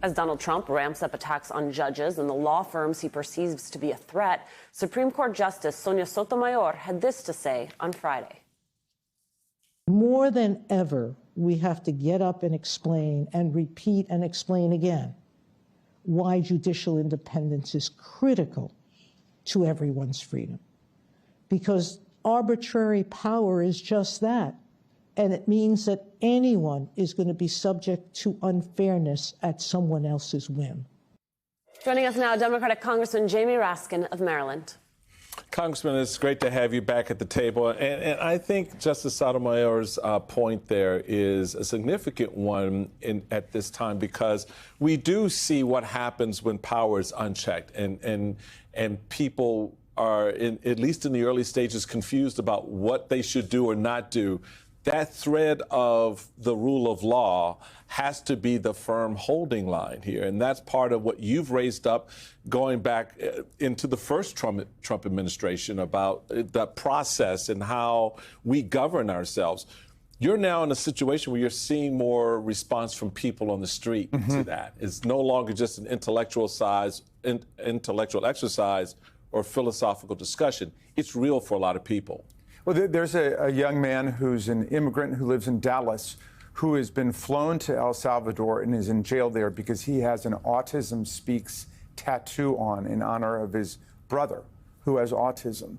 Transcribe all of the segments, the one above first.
As Donald Trump ramps up attacks on judges and the law firms he perceives to be a threat, Supreme Court Justice Sonia Sotomayor had this to say on Friday. More than ever, we have to get up and explain and repeat and explain again why judicial independence is critical to everyone's freedom. Because arbitrary power is just that. And it means that anyone is going to be subject to unfairness at someone else's whim. Joining us now, Democratic Congressman Jamie Raskin of Maryland. Congressman, it's great to have you back at the table. And I think Justice Sotomayor's point there is a significant one at this time, because we do see what happens when power is unchecked and people are, at least in the early stages, confused about what they should do or not do. That thread of the rule of law has to be the firm holding line here. And that's part of what you've raised up going back into the first Trump administration about the process and how we govern ourselves. You're now in a situation where you're seeing more response from people on the street to that. It's no longer just an intellectual exercise or philosophical discussion. It's real for a lot of people. Well, there's a young man who's an immigrant who lives in Dallas who has been flown to El Salvador and is in jail there because he has an Autism Speaks tattoo on in honor of his brother who has autism.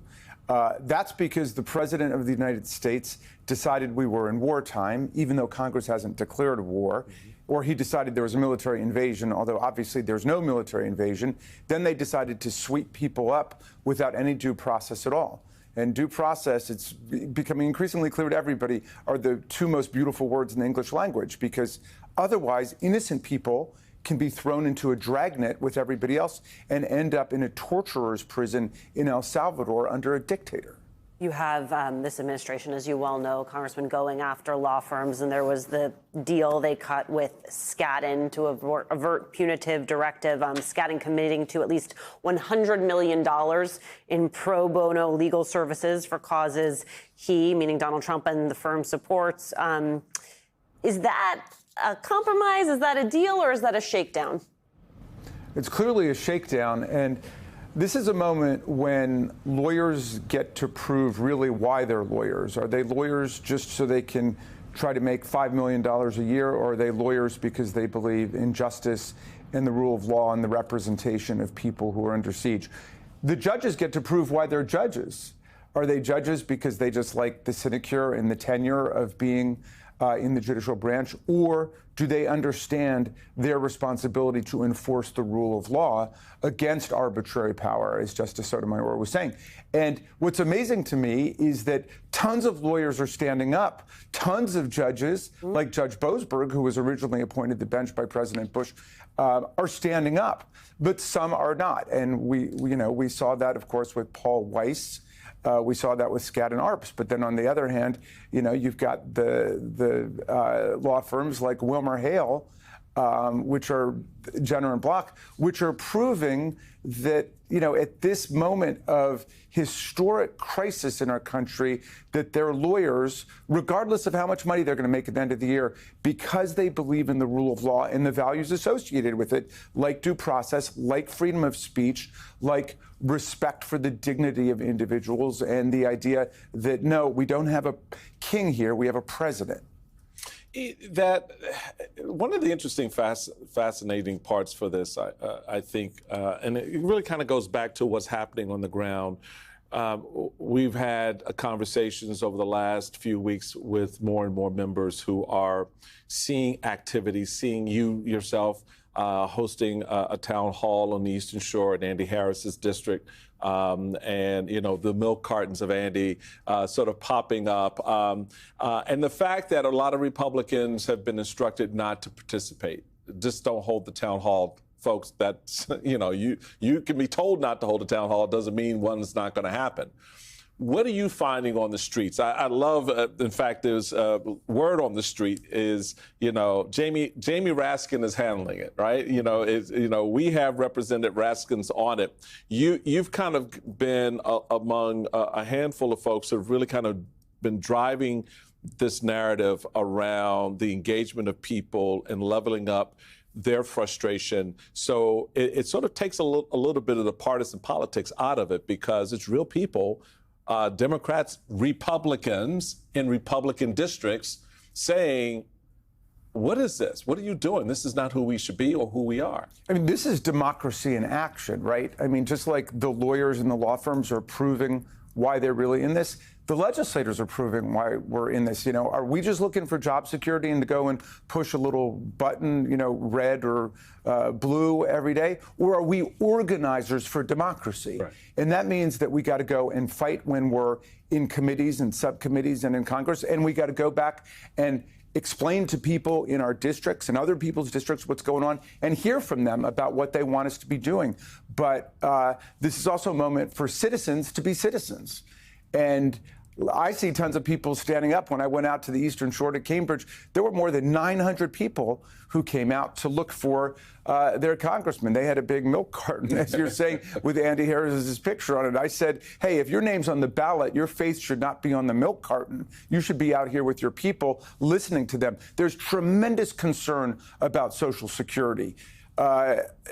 That's because the president of the United States decided we were in wartime, even though Congress hasn't declared a war, or he decided there was a military invasion, although obviously there's no military invasion. Then they decided to sweep people up without any due process at all. And due process, it's becoming increasingly clear to everybody, are the two most beautiful words in the English language, because otherwise innocent people can be thrown into a dragnet with everybody else and end up in a torturer's prison in El Salvador under a dictator. You have this administration, as you well know, Congressman, going after law firms, and there was the deal they cut with Skadden to avert punitive directive, Skadden committing to at least $100 million in pro bono legal services for causes he, meaning Donald Trump, and the firm supports. Is that a compromise? Is that a deal, or is that a shakedown? It's clearly a shakedown, and this is a moment when lawyers get to prove really why they're lawyers. Are they lawyers just so they can try to make $5 million a year, or are they lawyers because they believe in justice and the rule of law and the representation of people who are under siege? The judges get to prove why they're judges. Are they judges because they just like the sinecure and the tenure of being in the judicial branch, or do they understand their responsibility to enforce the rule of law against arbitrary power, as Justice Sotomayor was saying? And what's amazing to me is that tons of lawyers are standing up. Tons of judges, like Judge Boasberg, who was originally appointed to the bench by President Bush, are standing up, but some are not. And we saw that, of course, with Paul Weiss. We saw that with Skadden Arps. But then on the other hand, you've got the law firms like WilmerHale, which are Jenner and Block, which are proving that, at this moment of historic crisis in our country, that their lawyers, regardless of how much money they're going to make at the end of the year, because they believe in the rule of law and the values associated with it, like due process, like freedom of speech, like respect for the dignity of individuals, and the idea that, no, we don't have a king here, we have a president. That one of the interesting, fascinating parts for this, I think, and it really kind of goes back to what's happening on the ground. We've had conversations over the last few weeks with more and more members who are seeing activity, seeing you yourself hosting a town hall on the Eastern Shore in Andy Harris's district, and the milk cartons of Andy sort of popping up, and the fact that a lot of Republicans have been instructed not to participate. Just don't hold the town hall, folks. That's you can be told not to hold a town hall. It doesn't mean one's not going to happen. What are you finding on the streets? I love, in fact, there's word on the street is, Jamie Raskin is handling it, right? We have Representative Raskins on it. You've kind of been among a handful of folks who have really kind of been driving this narrative around the engagement of people and leveling up their frustration. So it sort of takes a little bit of the partisan politics out of it, because it's real people, Democrats, Republicans in Republican districts saying, what is this? What are you doing? This is not who we should be or who we are. I mean, this is democracy in action, right? I mean, just like the lawyers and the law firms are proving why they're really in this, the legislators are proving why we're in this. You know, are we just looking for job security and to go and push a little button, you know, red or blue every day? Or are we organizers for democracy? Right. And that means that we got to go and fight when we're in committees and subcommittees and in Congress. And we got to go back and explain to people in our districts and other people's districts what's going on and hear from them about what they want us to be doing. But this is also a moment for citizens to be citizens. And I see tons of people standing up. When I went out to the Eastern Shore to Cambridge, there were more than 900 people who came out to look for their congressman. They had a big milk carton, as you're saying, with Andy Harris's picture on it. I said, hey, if your name's on the ballot, your face should not be on the milk carton. You should be out here with your people listening to them. There's tremendous concern about Social Security.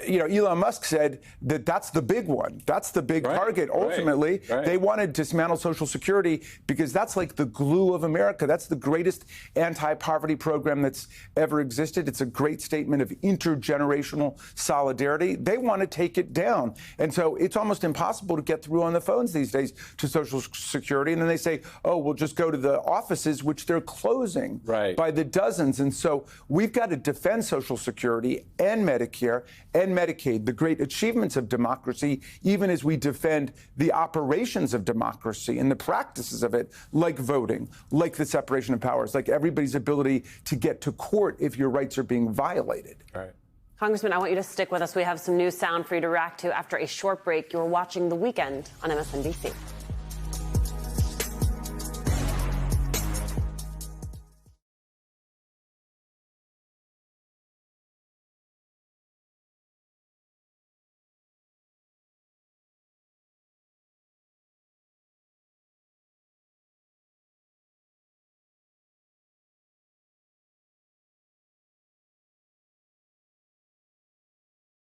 You know, Elon Musk said that that's the big one. That's the big target. Ultimately, they want to dismantle Social Security because that's like the glue of America. That's the greatest anti-poverty program that's ever existed. It's a great statement of intergenerational solidarity. They want to take it down. And so it's almost impossible to get through on the phones these days to Social Security. And then they say, oh, we'll just go to the offices, which they're closing by the dozens. And so we've got to defend Social Security and Medicare and Medicaid, the great achievements of democracy, even as we defend the operations of democracy and the practices of it, like voting, like the separation of powers, like everybody's ability to get to court if your rights are being violated. Right. Congressman, I want you to stick with us. We have some new sound for you to react to after a short break. You're watching The Weekend on MSNBC.